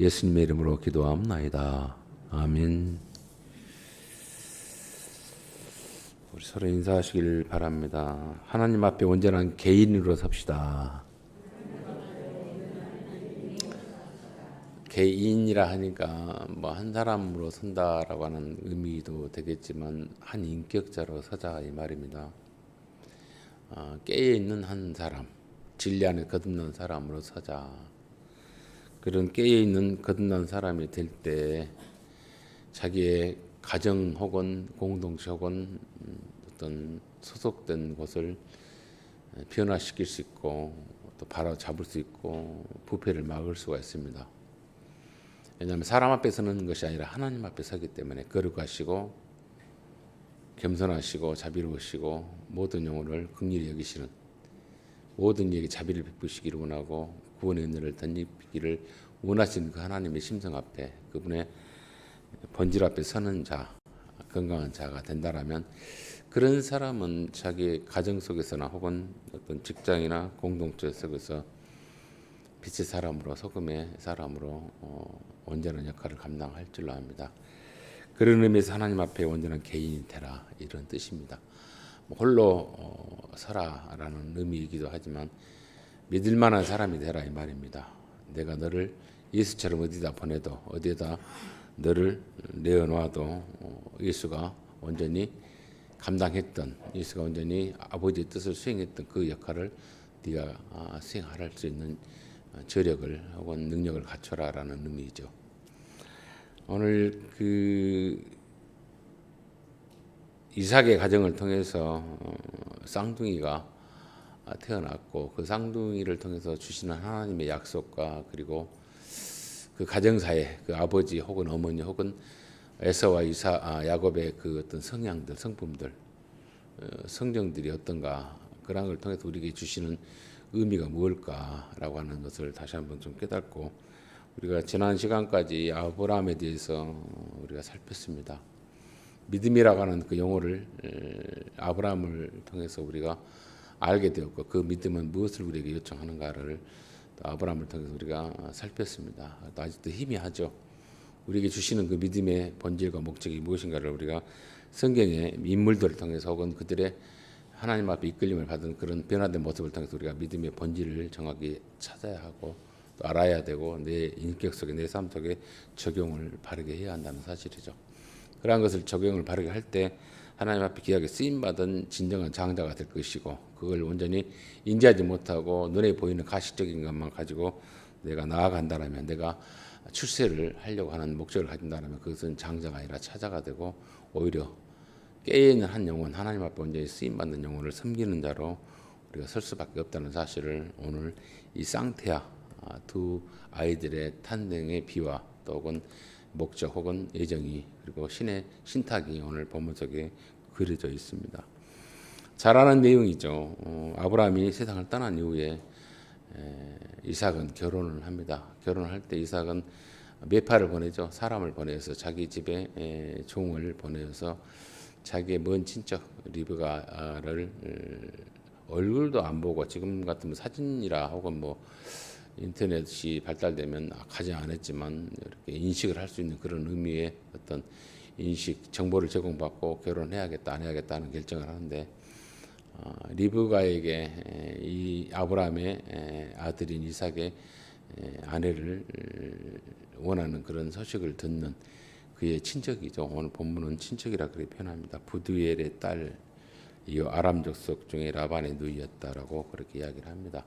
예수님의 이름으로 기도하옵나이다. 아멘. 우리 서로 인사하시길 바랍니다. 하나님 앞에 온전한 개인으로 섭시다. 개인이라 하니까 뭐 한 사람으로 선다라고 하는 의미도 되겠지만 한 인격자로 서자 이 말입니다. 깨어 있는 한 사람, 진리 안에 거듭난 사람으로 서자. 그런 깨어있는 거듭난 사람이 될 때 자기의 가정 혹은 공동체 혹은 어떤 소속된 곳을 변화시킬 수 있고 또 바로 잡을 수 있고 부패를 막을 수가 있습니다. 왜냐하면 사람 앞에 서는 것이 아니라 하나님 앞에 서기 때문에 거룩하시고 겸손하시고 자비로우시고 모든 영혼을 긍휼히 여기시는, 모든 이에게 자비를 베푸시기를 원하고 구원의 은혜를 덧입기를 원하시는 그 하나님의 심성 앞에, 그분의 본질 앞에 서는 자, 건강한 자가 된다라면 그런 사람은 자기 가정 속에서나 혹은 어떤 직장이나 공동체 속에서 빛의 사람으로, 소금의 사람으로 온전한 역할을 감당할 줄로 압니다. 그런 의미에서 하나님 앞에 온전한 개인이 되라, 이런 뜻입니다. 홀로 서라라는 의미이기도 하지만 믿을 만한 사람이 되라 이 말입니다. 내가 너를 예수처럼 어디다 보내도, 어디에다 너를 내어놔도 예수가 온전히 감당했던, 예수가 온전히 아버지의 뜻을 수행했던 그 역할을 네가 수행할 수 있는 저력을 혹은 능력을 갖춰라라는 의미이죠. 오늘 그 이삭의 가정을 통해서 쌍둥이가 태어났고 그 쌍둥이를 통해서 주시는 하나님의 약속과 그리고 그 가정사에 그 아버지 혹은 어머니 혹은 에서와 야곱의 그 어떤 성향들, 성품들, 성정들이 어떤가, 그런 걸 통해서 우리에게 주시는 의미가 무엇일까라고 하는 것을 다시 한번 좀 깨닫고, 우리가 지난 시간까지 아브라함에 대해서 우리가 살폈습니다. 믿음이라고 하는 그 용어를 아브라함을 통해서 우리가 알게 되었고, 그 믿음은 무엇을 우리에게 요청하는가를 또 아브라함을 통해서 우리가 살폈습니다. 또 아직도 희미하죠. 우리에게 주시는 그 믿음의 본질과 목적이 무엇인가를 우리가 성경의 인물들을 통해서 혹은 그들의 하나님 앞에 이끌림을 받은 그런 변화된 모습을 통해서 우리가 믿음의 본질을 정확히 찾아야 하고 또 알아야 되고 내 인격 속에, 내 삶 속에 적용을 바르게 해야 한다는 사실이죠. 그러한 것을 적용을 바르게 할 때 하나님 앞에 귀하게 쓰임받은 진정한 장자가 될 것이고, 그걸 온전히 인지하지 못하고 눈에 보이는 가식적인 것만 가지고 내가 나아간다면, 내가 출세를 하려고 하는 목적을 가진다면 그것은 장자가 아니라 차자가 되고 오히려 깨어있는 한 영혼, 하나님 앞에 온전히 쓰임받는 영혼을 섬기는 자로 우리가 설 수밖에 없다는 사실을 오늘 이 쌍태아 두 아이들의 탄생의 비와 또 혹은 목적 혹은 예정이 그리고 신의 신탁이 오늘 본문 속에 그려져 있습니다. 잘 아는 내용이죠. 아브라함이 세상을 떠난 이후에 이삭은 결혼을 합니다. 결혼을 할 때 이삭은 메파를 보내죠. 사람을 보내서 자기 집에 종을 보내서 자기의 먼 친척 리브가를 얼굴도 안 보고, 지금 같으면 사진이라 혹은 뭐 인터넷이 발달되면 가지 않았지만 이렇게 인식을 할 수 있는 그런 의미의 어떤 인식, 정보를 제공받고 결혼해야겠다 안 해야겠다는 결정을 하는데, 리브가에게 이 아브라함의 아들인 이삭의 아내를 원하는 그런 소식을 듣는 그의 친척이죠. 오늘 본문은 친척이라 그렇게 표현합니다. 부두엘의 딸, 이 아람 족속 중에 라반의 누이였다라고 그렇게 이야기를 합니다.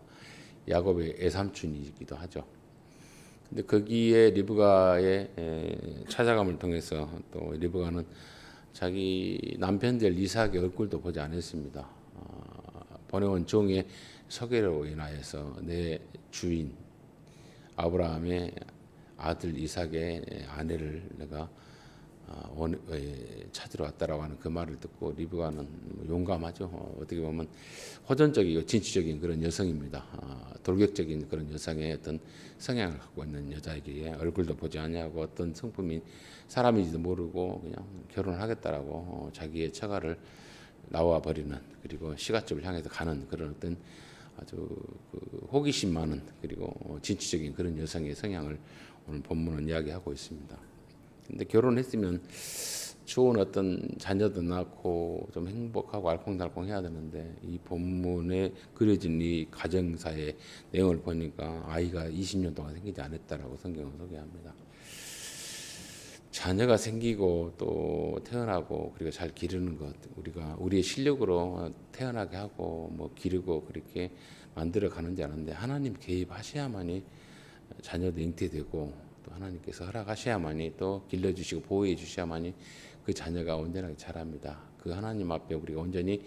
야곱의 애삼촌이기도 하죠. 근데 거기에 리브가의 찾아감을 통해서 또 리브가는 자기 남편 될 이삭의 얼굴도 보지 않았습니다. 보내온 종의 소개로 인하여서 내 주인 아브라함의 아들 이삭의 아내를 내가 찾으러 왔다라고 하는 그 말을 듣고 리브가는 용감하죠. 어떻게 보면 호전적이고 진취적인 그런 여성입니다. 돌격적인 그런 여성의 어떤 성향을 갖고 있는 여자에게 얼굴도 보지 않냐고 어떤 성품이 사람인지도 모르고 그냥 결혼을 하겠다라고 자기의 처가를 나와 버리는, 그리고 시가집을 향해서 가는 그런 어떤 아주 그 호기심 많은 그리고 진취적인 그런 여성의 성향을 오늘 본문은 이야기하고 있습니다. 근데 결혼했으면 좋은 어떤 자녀도 낳고 좀 행복하고 알콩달콩 해야 되는데 이 본문에 그려진 이 가정사의 내용을 보니까 아이가 20년 동안 생기지 않았다라고 성경은 소개합니다. 자녀가 생기고 또 태어나고 그리고 잘 기르는 것, 우리가 우리의 실력으로 태어나게 하고 뭐 기르고 그렇게 만들어 가는지 아는데 하나님 개입하셔야만이 자녀도 잉태되고 또 하나님께서 허락하셔야만이 또 길러주시고 보호해 주셔야만이 그 자녀가 온전하게 자랍니다. 그 하나님 앞에 우리가 온전히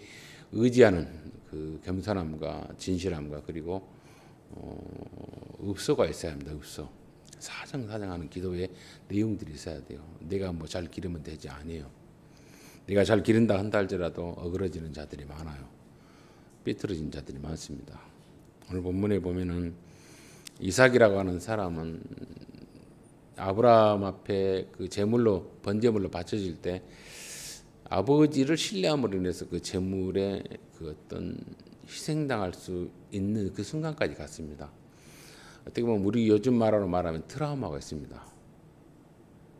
의지하는 그 겸손함과 진실함과 그리고 읍소가 있어야 합니다. 읍소. 사정사정하는 기도의 내용들이 있어야 돼요. 내가 뭐 잘 기르면 되지 아니에요. 내가 잘 기른다 한다 할지라도 어그러지는 자들이 많아요. 삐뚤어진 자들이 많습니다. 오늘 본문에 보면은 이삭이라고 하는 사람은 아브라함 앞에 그 제물로 번제물로 바쳐질 때 아버지를 신뢰함으로 인해서 그 제물에 그 어떤 희생당할 수 있는 그 순간까지 갔습니다. 어떻게 보면 우리 요즘 말로 말하면 트라우마가 있습니다.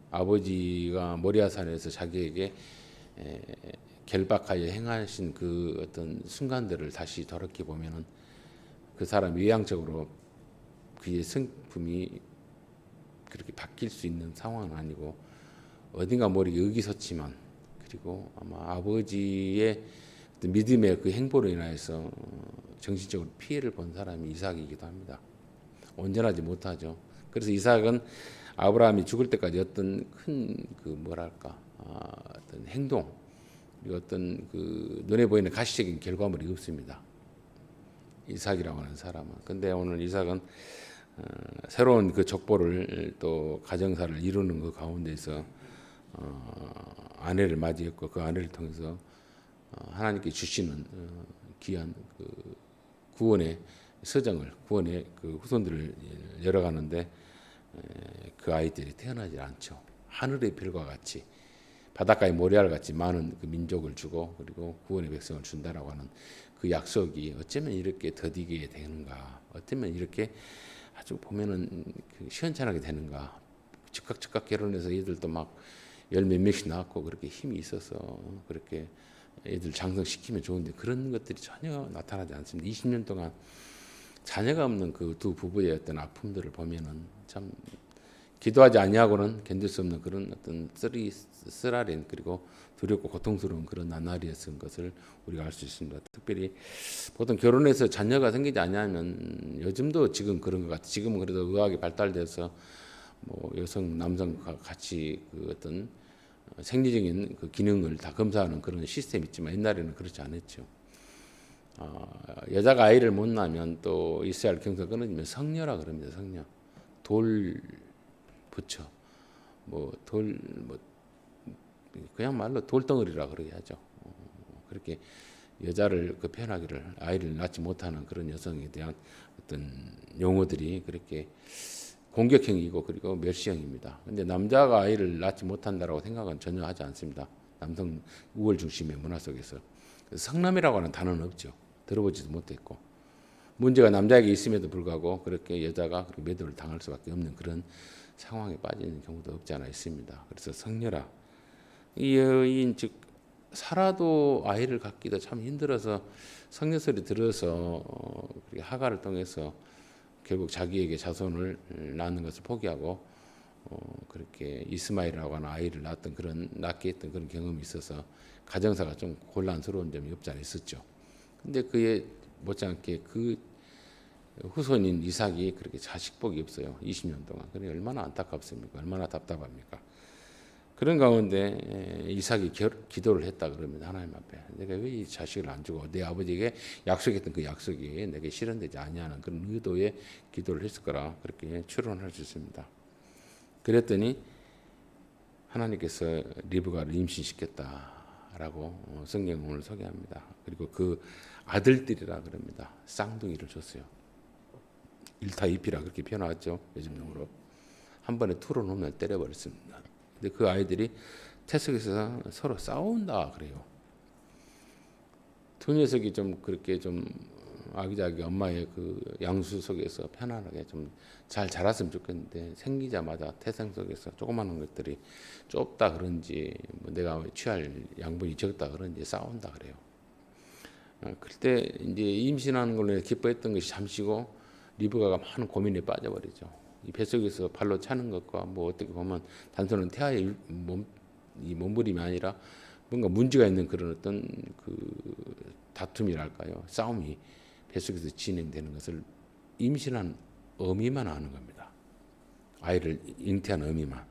아버지가 모리아산에서 자기에게 결박하여 행하신 그 어떤 순간들을 다시 돌이켜 보면은 그 사람 외향적으로 그의 성품이 그렇게 바뀔 수 있는 상황은 아니고 어딘가 모르게 의기소침한 그리고 아마 아버지의 믿음의 그 행보로 인하여서 정신적으로 피해를 본 사람이 이삭이기도 합니다. 온전하지 못하죠. 그래서 이삭은 아브라함이 죽을 때까지 어떤 큰 그 뭐랄까 어떤 행동 그리고 어떤 그 눈에 보이는 가시적인 결과물이 없습니다. 이삭이라고 하는 사람은. 근데 오늘 이삭은 새로운 그 족보를 또 가정사를 이루는 그 가운데서 아내를 맞이했고 그 아내를 통해서 하나님께 주시는 귀한 그 구원의 서정을 구원의 그 후손들을 열어가는데 그 아이들이 태어나지 않죠. 하늘의 별과 같이 바닷가의 모래알 같이 많은 그 민족을 주고 그리고 구원의 백성을 준다라고 하는 그 약속이 어쩌면 이렇게 더디게 되는가, 어쩌면 이렇게 아주 보면은 그 시원찮게 되는가. 즉각 결혼해서 애들도 막 열 몇 명씩 낳고 그렇게 힘이 있어서 그렇게 애들 장성시키면 좋은데 그런 것들이 전혀 나타나지 않습니다. 20년 동안 자녀가 없는 그 두 부부의 어떤 아픔들을 보면은 참 기도하지 아니하고는 견딜 수 없는 그런 어떤 쓰라린 그리고 두렵고 고통스러운 그런 나날이었던 것을 우리가 알 수 있습니다. 특별히 보통 결혼해서 자녀가 생기지 아니하면 요즘도 지금 그런 것 같아요. 지금은 그래도 의학이 발달돼서 뭐 여성 남성 같이 그 어떤 생리적인 그 기능을 다 검사하는 그런 시스템이 있지만 옛날에는 그렇지 않았죠. 여자가 아이를 못 낳으면 또 있어야 할 경사가 끊어지면 성녀라 그럽니다. 성녀. 돌 붙여 뭐 그냥 말로 돌덩어리라 그러게 하죠. 그렇게 여자를 그 표현하기를 아이를 낳지 못하는 그런 여성에 대한 어떤 용어들이 그렇게 공격형이고 그리고 멸시형입니다. 근데 남자가 아이를 낳지 못한다라고 생각은 전혀 하지 않습니다. 남성 우월 중심의 문화 속에서 성남이라고 하는 단어는 없죠. 들어보지도 못했고 문제가 남자에게 있음에도 불구하고 그렇게 여자가 그렇게 매도를 당할 수밖에 없는 그런 상황에 빠지는 경우도 없지 않아 있습니다. 그래서 성녀라 이 여인 즉 살아도 아이를 갖기도 참 힘들어서 성녀 소리 들어서 하가를 통해서 결국 자기에게 자손을 낳는 것을 포기하고 그렇게 이스마엘이라고 하는 아이를 낳게 했던 그런 경험이 있어서 가정사가 좀 곤란스러운 점이 없지 않아 있었죠. 근데 그에 못지않게 그 후손인 이삭이 그렇게 자식복이 없어요. 20년 동안. 그러니 얼마나 안타깝습니까? 얼마나 답답합니까? 그런 가운데 이삭이 기도를 했다 그럽니다. 하나님 앞에. 내가 왜 이 자식을 안 주고 내 아버지에게 약속했던 그 약속이 내게 실현되지 아니하는 그런 의도의 기도를 했을 거라 그렇게 추론할 수 있습니다. 그랬더니 하나님께서 리브가를 임신시켰다라고 성경은 오늘 소개합니다. 그리고 그 아들들이라 그럽니다. 쌍둥이를 줬어요. 1타 2피라 그렇게 표현하죠. 요즘용어로. 한 번에 투로 놓으면 때려버렸습니다. 근데 그 아이들이 태석에서 서로 싸운다 그래요. 두 녀석이 좀 그렇게 좀 아기자기 엄마의 그 양수 속에서 편안하게 좀 잘 자랐으면 좋겠는데 생기자마자 태생 속에서 조그마한 것들이 좁다 그런지 뭐 내가 취할 양분이 적다 그런지 싸운다 그래요. 그때 이제 임신하는 걸로 기뻐했던 것이 잠시고 리브가가 많은 고민에 빠져버리죠. 이 뱃속에서 발로 차는 것과 뭐 어떻게 보면 단순한 태아의 이 몸부림이 아니라 뭔가 문제가 있는 그런 어떤 그 다툼이랄까요, 싸움이 뱃속에서 진행되는 것을 임신한 어미만 아는 겁니다. 아이를 잉태한 어미만.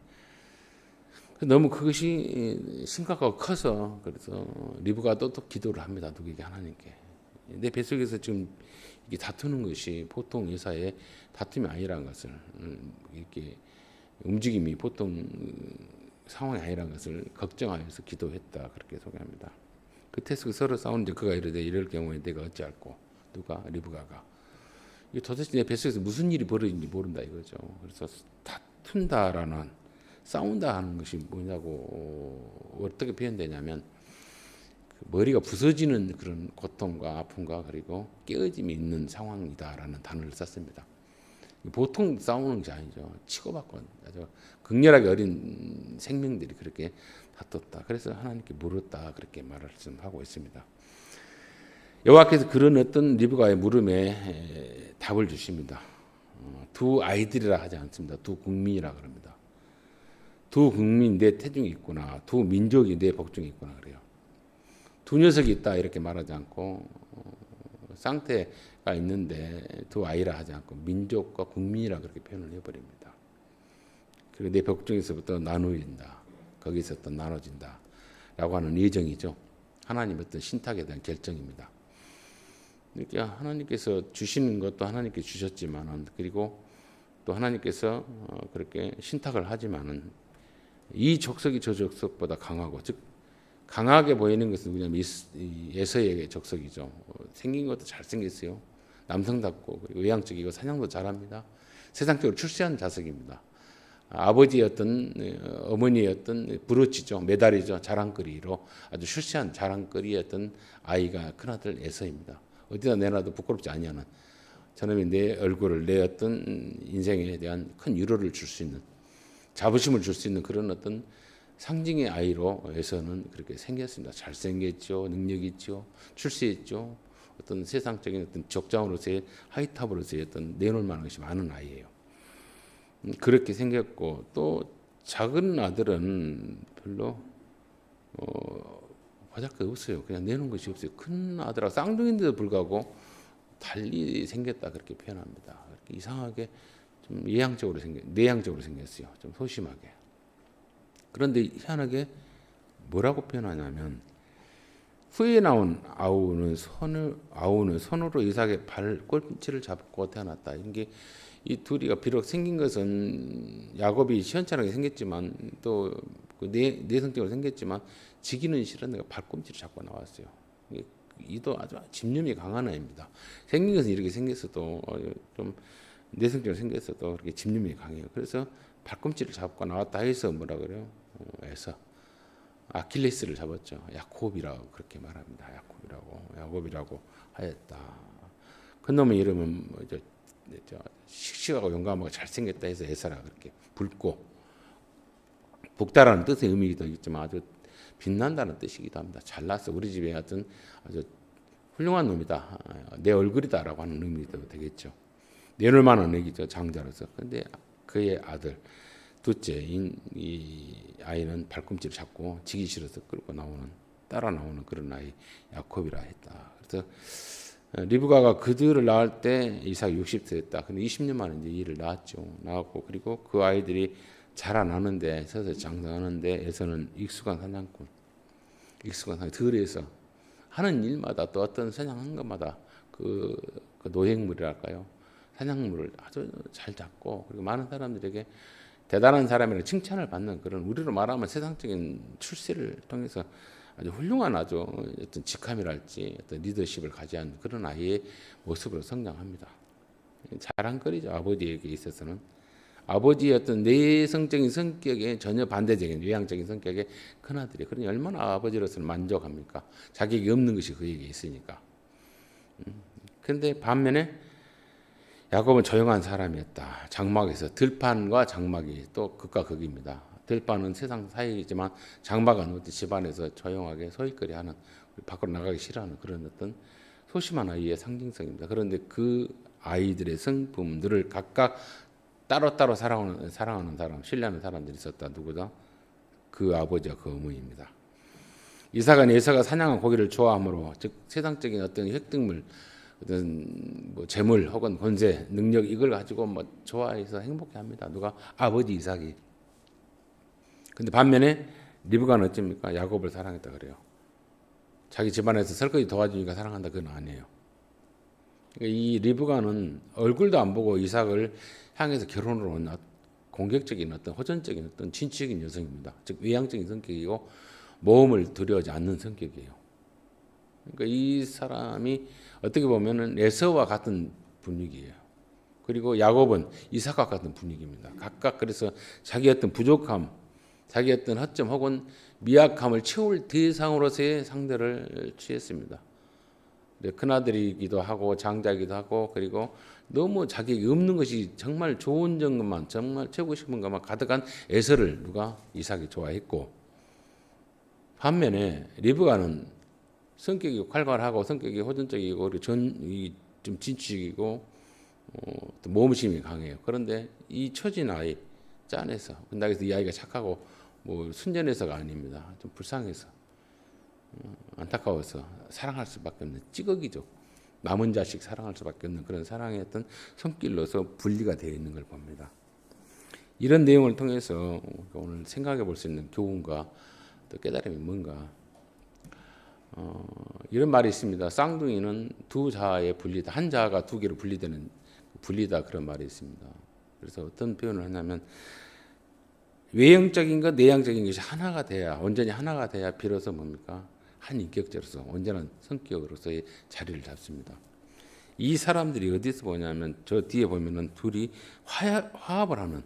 너무 그것이 심각하고 커서 그래서 리브가 또 기도를 합니다. 누구에게? 하나님께. 내 뱃속에서 지금 이게 다투는 것이 보통 여사의 다툼이 아니라는 것을, 이렇게 움직임이 보통 상황이 아니라는 것을 걱정하여서 기도했다, 그렇게 소개합니다. 그때서 서로 싸우는데 그가 이르되 이럴 경우에 내가 어찌할꼬? 누가? 리브가가. 이 도대체 내 뱃속에서 무슨 일이 벌어진지 모른다 이거죠. 그래서 다툰다라는, 싸운다 하는 것이 뭐냐고 어떻게 표현되냐면 그 머리가 부서지는 그런 고통과 아픔과 그리고 깨어짐이 있는 상황이다라는 단어를 썼습니다. 보통 싸우는 것이 아니죠. 치고받고 아주 극렬하게 어린 생명들이 그렇게 다퉜다. 그래서 하나님께 물었다, 그렇게 말씀하고 있습니다. 여호와께서 그런 어떤 리브가의 물음에 답을 주십니다. 두 아이들이라 하지 않습니다. 두 국민이라 그럽니다. 두 국민, 내 태중이 있구나. 두 민족이 내 복중이 있구나 그래요. 두 녀석이 있다 이렇게 말하지 않고 쌍태가 있는데 두 아이라 하지 않고 민족과 국민이라 그렇게 표현을 해버립니다. 그리고 내 복중에서부터 나누어진다. 거기서부터 나눠진다. 라고 하는 예정이죠. 하나님의 어떤 신탁에 대한 결정입니다. 이렇게 하나님께서 주시는 것도 하나님께 주셨지만은, 그리고 또 하나님께서 그렇게 신탁을 하지만은 이 족속이 저 족속보다 강하고, 즉 강하게 보이는 것은 누구냐면 에서의 족속이죠. 생긴 것도 잘생겼어요. 남성답고 그리고 외향적이고 사냥도 잘합니다. 세상적으로 출세한 자석입니다. 아버지였던 어머니였던 브로치죠, 메달이죠, 자랑거리로 아주 출세한 자랑거리였던 아이가 큰아들 에서입니다. 어디다 내놔도 부끄럽지 아니하는, 저놈이 내 얼굴을, 내 어떤 인생에 대한 큰 위로를 줄 수 있는, 자부심을 줄 수 있는 그런 어떤 상징의 아이로 에서는 그렇게 생겼습니다. 잘생겼죠, 능력 있죠, 출세했죠, 어떤 세상적인 어떤 적장으로서의 하이탑으로서의 어떤 내놓을 만한 것이 많은 아이예요. 그렇게 생겼고, 또 작은 아들은 별로 바짝도 없어요. 그냥 내놓은 것이 없어요. 큰 아들하고 쌍둥이인데도 불구하고 달리 생겼다, 그렇게 표현합니다. 그렇게 이상하게 좀 내향적으로 생겼어요. 좀 소심하게. 그런데 희한하게 뭐라고 표현하냐면, 후에 나온 아우는 손으로 이삭의 발꿈치를 잡고 태어났다. 이게 이 둘이가 비록 생긴 것은 야곱이 시원찮게 생겼지만, 또 내성적으로 생겼지만 지기는 싫은 내가 발꿈치를 잡고 나왔어요. 이도 아주 집념이 강한 아이입니다. 생긴 것은 이렇게 생겼어도 좀 내성적으로 생겼어도 그렇게 집념이 강해요. 그래서 발꿈치를 잡고 나왔다 해서 뭐라 그래요? 해서 아킬레스를 잡았죠. 야곱이라고 그렇게 말합니다. 야곱이라고 하였다. 그놈의 이름은 뭐죠? 씩씩하고 용감하고 잘생겼다 해서 에서라 그렇게 붉고, 붉다라는 뜻의 의미도 있지만 아주 빛난다는 뜻이기도 합니다. 잘났어, 우리 집에 하여튼 아주 훌륭한 놈이다, 내 얼굴이다라고 하는 의미도 되겠죠. 내놓을 만한 얘기죠, 장자로서. 그런데 그의 아들 둘째인 이 아이는 발꿈치를 잡고 지기 싫어서 끌고 따라 나오는 그런 아이, 야곱이라 했다. 그래서 리브가가 그들을 낳을 때 이삭이 60세였다. 근데 20년 만에 이제 이를 낳았고, 그리고 그 아이들이 자라나는데, 서서히 장성하는데 에서는 익숙한 사냥꾼, 들에서 하는 일마다 또 어떤 사냥한 것마다 그 노획물이랄까요, 사냥물을 아주 잘 잡고, 그리고 많은 사람들에게 대단한 사람이라는 칭찬을 받는, 그런, 우리로 말하면 세상적인 출세를 통해서 아주 훌륭한 아주 어떤 직함이랄지 어떤 리더십을 가지한 그런 아이의 모습으로 성장합니다. 자랑거리죠. 아버지에게 있어서는 아버지의 어떤 내성적인 성격에 전혀 반대적인 외향적인 성격의 큰아들이, 그러니 얼마나 아버지로서는 만족합니까? 자격이 없는 것이 그에게 있으니까. 근데 반면에 야곱은 조용한 사람이었다. 장막에서 들판과 장막이 또 극과 극입니다. 들판은 세상 사이이지만 장막은 어떤 집안에서 조용하게 소일거리하는, 밖으로 나가기 싫어하는 그런 어떤 소심한 아이의 상징성입니다. 그런데 그 아이들의 성품들을 각각 따로따로 사랑하는 사람, 신뢰하는 사람들이 있었다. 누구다? 그 아버지와 그 어머니입니다. 이삭은 에서가 사냥한 고기를 좋아하므로, 즉 세상적인 어떤 획득물, 어떤 뭐 재물 혹은 권세, 능력, 이걸 가지고 뭐 좋아해서 행복해합니다. 누가? 아버지 이삭이. 근데 반면에 리브가는 어쩝니까? 야곱을 사랑했다 그래요. 자기 집안에서 설거지 도와주니까 사랑한다, 그건 아니에요. 그러니까 이 리브가는 얼굴도 안 보고 이삭을 향해서 결혼을 온 공격적인 어떤 호전적인 어떤 진취적인 여성입니다. 즉 외향적인 성격이고 모험을 두려워하지 않는 성격이에요. 그러니까 이 사람이 어떻게 보면은 에서와 같은 분위기예요. 그리고 야곱은 이삭과 같은 분위기입니다. 각각 그래서 자기 어떤 부족함, 자기 어떤 허점 혹은 미약함을 채울 대상으로서의 상대를 취했습니다. 큰아들이기도 하고 장자이기도 하고, 그리고 너무 자기에게 없는 것이 정말 좋은 점만, 정말 채우고 싶은 것만 가득한 에서를 누가? 이삭이 좋아했고, 반면에 리브가는 성격이 활발하고 성격이 호전적이고 그리고 좀 진취적이고 또 모험심이 강해요. 그런데 이 처진 아이, 짠해서, 그래서 이 아이가 착하고 뭐 순전해서가 아닙니다. 좀 불쌍해서, 안타까워서 사랑할 수밖에 없는 찌꺼기죠. 남은 자식 사랑할 수밖에 없는 그런 사랑의 어떤 손길로서 분리가 되어 있는 걸 봅니다. 이런 내용을 통해서 오늘 생각해 볼 수 있는 교훈과 또 깨달음이 뭔가, 이런 말이 있습니다. 쌍둥이는 두 자아에 분리다. 한 자아가 두 개로 분리되는, 분리다, 그런 말이 있습니다. 그래서 어떤 표현을 하냐면, 외형적인 것, 내향적인 것이 하나가 돼야, 온전히 하나가 돼야 비로소 뭡니까? 한 인격자로서, 온전한 성격으로서의 자리를 잡습니다. 이 사람들이 어디서 보냐면, 저 뒤에 보면은 둘이 화합을 하는,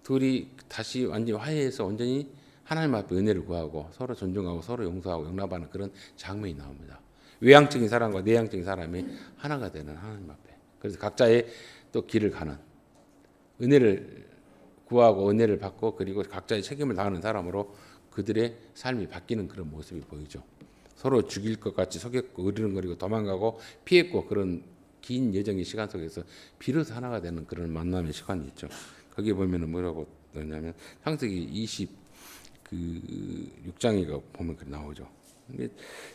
둘이 다시 완전히 화해해서 온전히 하나님 앞에 은혜를 구하고 서로 존중하고 서로 용서하고 용납하는 그런 장면이 나옵니다. 외향적인 사람과 내향적인 사람이 하나가 되는 하나님 앞에. 그래서 각자의 또 길을 가는, 은혜를 구하고 은혜를 받고 그리고 각자의 책임을 다하는 사람으로 그들의 삶이 바뀌는 그런 모습이 보이죠. 서로 죽일 것 같이 속였고 으르렁거리고 도망가고 피했고, 그런 긴 여정의 시간 속에서 비로소 하나가 되는 그런 만남의 시간이 있죠. 거기에 보면은 뭐라고 넣냐면, 창세기 26장이가 보면 그 나오죠.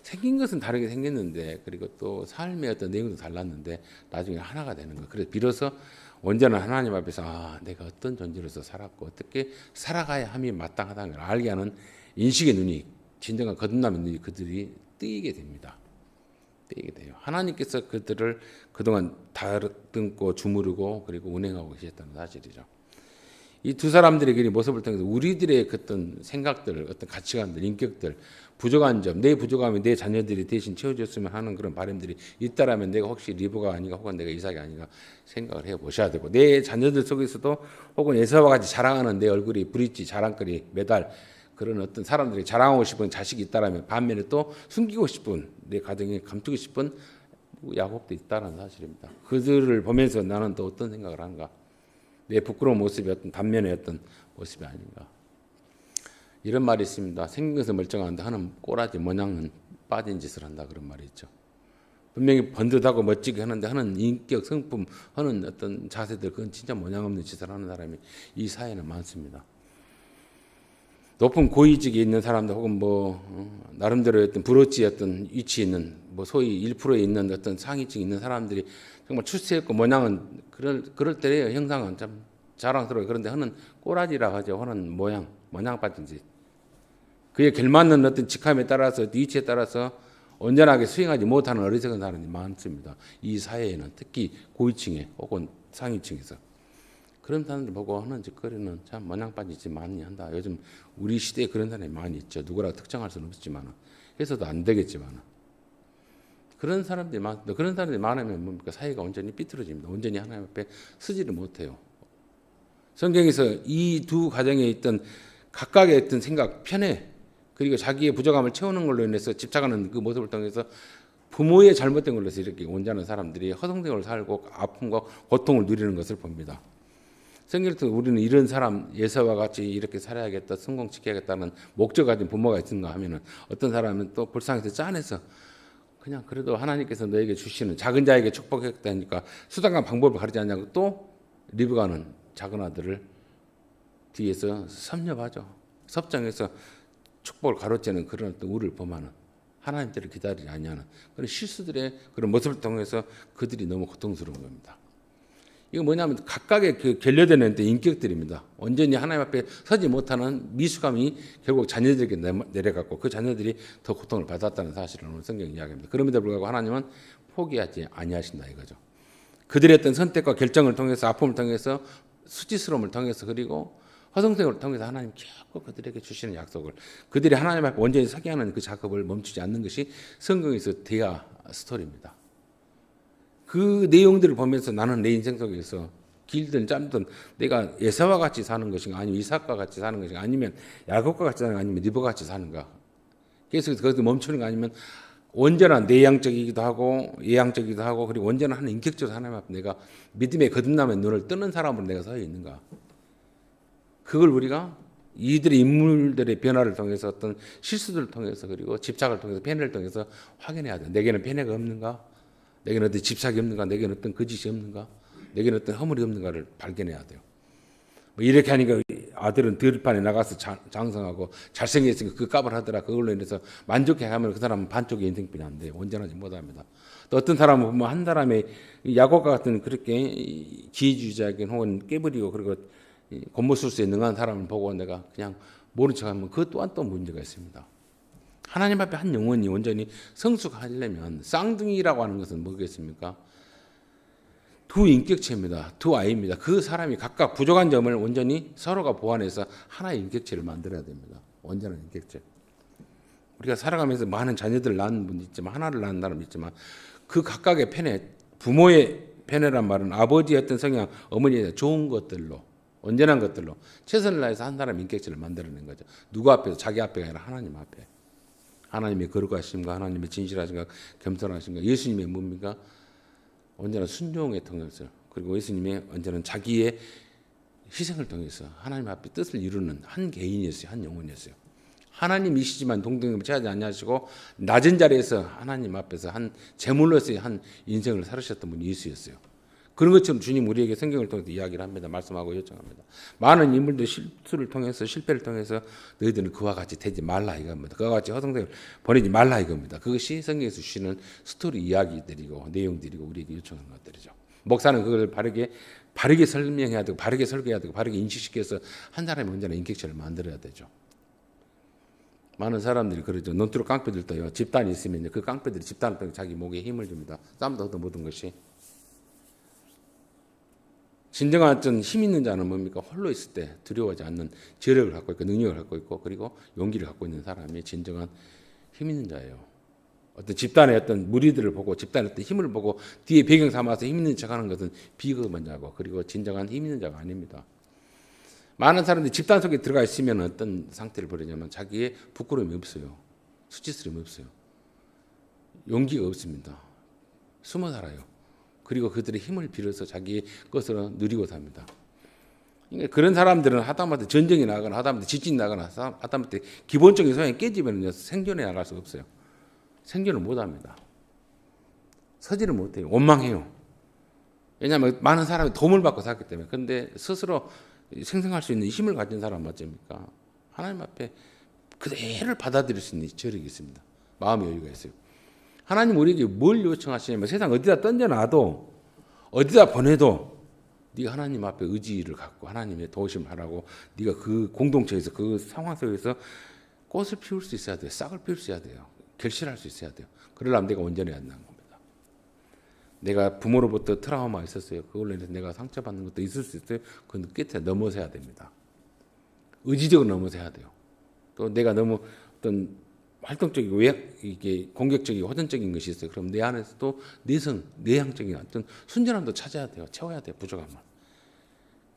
생긴 것은 다르게 생겼는데, 그리고 또 삶의 어떤 내용도 달랐는데 나중에 하나가 되는 거. 그래서 비로소 온전한 하나님 앞에서 내가 어떤 존재로서 살았고 어떻게 살아가야 함이 마땅하다는 걸 알게 하는 인식의 눈이, 진정한 거듭남의 눈이 그들이 뜨이게 됩니다. 뜨이게 돼요. 하나님께서 그들을 그동안 다듬고 주무르고 그리고 운행하고 계셨다는 사실이죠. 이 두 사람들의 모습을 통해서 우리들의 어떤 생각들, 어떤 가치관들, 인격들, 부족한 점, 내 부족함이 내 자녀들이 대신 채워줬으면 하는 그런 바람들이 있다라면 내가 혹시 리브가 아닌가 혹은 내가 이삭이 아닌가 생각을 해보셔야 되고, 내 자녀들 속에서도 혹은 에서와 같이 자랑하는 내 얼굴이 브릿지, 자랑거리, 메달, 그런 어떤 사람들이 자랑하고 싶은 자식이 있다라면 반면에 또 숨기고 싶은, 내 가정에 감추고 싶은 야곱도 있다는 사실입니다. 그들을 보면서 나는 또 어떤 생각을 하는가? 내 부끄러운 모습이 어떤 단면의 어떤 모습이 아닌가. 이런 말이 있습니다. 생긴 것은 멀쩡한데 하는 꼬라지 모양은 빠진 짓을 한다, 그런 말이 있죠. 분명히 번듯하고 멋지게 하는데 하는 인격, 성품, 하는 어떤 자세들, 그건 진짜 모양 없는 짓을 하는 사람이 이 사회는 많습니다. 높은 고위직에 있는 사람들 혹은 나름대로 어떤 브로치의 어떤 위치에 있는 소위 1%에 있는 어떤 상위층에 있는 사람들이 정말 출세했고 모양은 그럴 때의 형상은 참 자랑스러워요. 그런데 하는 꼬라지라고 하죠. 하는 모양 빠진 짓. 그에 걸맞는 어떤 직함에 따라서 위치에 따라서 온전하게 수행하지 못하는 어리석은 사람이 많습니다. 이 사회에는 특히 고위층에 혹은 상위층에서. 그런 사람들 보고 하는 짓거리는 참 모양 빠진 짓 많이 한다. 요즘 우리 시대에 그런 사람이 많이 있죠. 누구라고 특정할 수는 없지만 해서도 안 되겠지만 그런 사람들이 그런 사람들이 많으면 뭡니까? 사회가 온전히 삐뚤어집니다. 온전히 하나님 앞에 서지를 못해요. 성경에서 이 두 가정에 있던 각각의 어떤 생각, 편애, 그리고 자기의 부족함을 채우는 걸로 인해서 집착하는 그 모습을 통해서 부모의 잘못된 걸로 해서 이렇게 온전한 사람들이 허송생활을 살고 아픔과 고통을 누리는 것을 봅니다. 성경을 통해 우리는 이런 사람 예서와 같이 이렇게 살아야겠다, 성공시켜야겠다는 목적 가진 부모가 있는가 하면은 어떤 사람은 또 불쌍해서 짠해서 그냥 그래도 하나님께서 너에게 주시는 작은 자에게 축복했다니까 수단과 방법을 가르치지 않냐고 또 리브가는 작은 아들을 뒤에서 섭렵하죠. 섭정해서 축복을 가로채는 그런 어떤 우를 범하는 하나님 때를 기다리지 아니하는 그런 실수들의 그런 모습을 통해서 그들이 너무 고통스러운 겁니다. 이거 뭐냐면 각각의 그 결여되는 인격들입니다. 온전히 하나님 앞에 서지 못하는 미숙함이 결국 자녀들에게 내려갔고 그 자녀들이 더 고통을 받았다는 사실을 오늘 성경이 이야기합니다. 그럼에도 불구하고 하나님은 포기하지 아니하신다 이거죠. 그들의 어떤 선택과 결정을 통해서 아픔을 통해서 수치스러움을 통해서 그리고 허송세월을 통해서 하나님 결코 그들에게 주시는 약속을 그들이 하나님 앞에 온전히 서게 하는 그 작업을 멈추지 않는 것이 성경에서 대하 스토리입니다. 그 내용들을 보면서 나는 내 인생 속에서 길든 짧든 내가 에사와 같이 사는 것인가 아니면 이삭과 같이 사는 것인가 아니면 야곱과 같이 사는 가 아니면 리브가 같이 사는가 계속해서 거기서 멈추는 거 아니면 온전한 내향적이기도 하고 예향적이기도 하고 그리고 온전한 하나님 인격적으로 하나님 앞에 내가 믿음의 거듭남의 눈을 뜨는 사람으로 내가 서 있는가 그걸 우리가 이들의 인물들의 변화를 통해서 어떤 실수들을 통해서 그리고 집착을 통해서 편애를 통해서 확인해야 돼. 내게는 편애가 없는가? 내게는 어떤 집착이 없는가? 내게는 어떤 거짓이 없는가? 내게는 어떤 허물이 없는가를 발견해야 돼요. 뭐 이렇게 하니까 아들은 들판에 나가서 장성하고 잘생겼으니까 그 값을 하더라. 그걸로 인해서 만족해하면 그 사람은 반쪽의 인생뿐이 안 돼요. 온전하지 못합니다. 또 어떤 사람은 보면 한 사람의 야곱과 같은 그렇게 기회주의자인 혹은 깨버리고 그리고 곤모술수에 능한 사람을 보고 내가 그냥 모른 척하면 그 또한 또 문제가 있습니다. 하나님 앞에 한 영혼이 온전히 성숙하려면 쌍둥이라고 하는 것은 뭐겠습니까? 두 인격체입니다. 두 아이입니다. 그 사람이 각각 부족한 점을 온전히 서로가 보완해서 하나의 인격체를 만들어야 됩니다. 온전한 인격체. 우리가 살아가면서 많은 자녀들을 낳는 분도 있지만 하나를 낳는 사람도 있지만 그 각각의 편애, 부모의 편애란 말은 아버지의 어떤 성향, 어머니의 좋은 것들로 온전한 것들로 최선을 다해서 한 사람 인격체를 만들어낸 거죠. 누구 앞에서 자기 앞에가 아니라 하나님 앞에. 하나님의 거룩하심과 하나님의 진실하심과 겸손하심과 예수님의 뭡니까? 언제나 순종에 통해서 그리고 예수님의 언제나 자기의 희생을 통해서 하나님 앞에 뜻을 이루는 한 개인이었어요. 한 영혼이었어요. 하나님이시지만 동등을 취하지 아니하시고 낮은 자리에서 하나님 앞에서 한 제물로서의 한 인생을 살으셨던 분이 예수였어요. 그런 것처럼 주님 우리에게 성경을 통해서 이야기를 합니다. 말씀하고 요청합니다. 많은 인물들 실수를 통해서 실패를 통해서 너희들은 그와 같이 되지 말라 이겁니다. 그와 같이 허송생을 보내지 말라 이겁니다. 그것이 성경에서 주시는 스토리 이야기들이고 내용들이고 우리에게 요청하는 것들이죠. 목사는 그걸 바르게 설명해야 되고 바르게 설계해야 되고 바르게 인식시켜서 한 사람이 언제나 인격체를 만들어야 되죠. 많은 사람들이 그러죠. 논두렁 깡패들도요. 집단이 있으면 그 깡패들이 집단을 통해 자기 목에 힘을 줍니다. 쌈도 얻어 모든 것이. 진정한 어떤 힘 있는 자는 뭡니까? 홀로 있을 때 두려워하지 않는 저력을 갖고 있고 능력을 갖고 있고 그리고 용기를 갖고 있는 사람이 진정한 힘 있는 자예요. 어떤 집단의 어떤 무리들을 보고 집단의 어떤 힘을 보고 뒤에 배경 삼아서 힘 있는 척하는 것은 비겁한 자고 그리고 진정한 힘 있는 자가 아닙니다. 많은 사람들이 집단 속에 들어가 있으면 어떤 상태를 벌이냐면 자기의 부끄러움이 없어요. 수치스러움이 없어요. 용기가 없습니다. 숨어 살아요. 그리고 그들의 힘을 빌어서 자기의 것으로 누리고 삽니다. 그러니까 그런 사람들은 하다못해 전쟁이 나거나 하다못해 지진이 나거나 하다못해 기본적인 소양이 깨지면 생존해 나갈 수가 없어요. 생존을 못합니다. 서지를 못해요. 원망해요. 왜냐하면 많은 사람이 도움을 받고 살기 때문에. 그런데 스스로 생생할 수 있는 힘을 가진 사람은 어쩝니까? 하나님 앞에 그대를 받아들일 수 있는 저력이 있습니다. 마음의 여유가 있어요. 하나님 우리에게 뭘 요청하시냐면 세상 어디다 던져놔도 어디다 보내도 네가 하나님 앞에 의지를 갖고 하나님의 도우심을 하라고 네가 그 공동체에서 그 상황 속에서 꽃을 피울 수 있어야 돼요. 싹을 피울 수 있어야 돼요. 결실할 수 있어야 돼요. 그러려면 내가 온전해야 한다는 겁니다. 내가 부모로부터 트라우마가 있었어요. 그걸로 인해서 내가 상처받는 것도 있을 수 있어요. 그 끝에 넘어서야 됩니다. 의지적으로 넘어서야 돼요. 또 내가 너무 어떤 활동적이고 이게 공격적이고 호전적인 것이 있어요. 그럼 내 안에서도 내성, 내향적인 어떤 순전함도 찾아야 돼요. 채워야 돼요. 부족함을.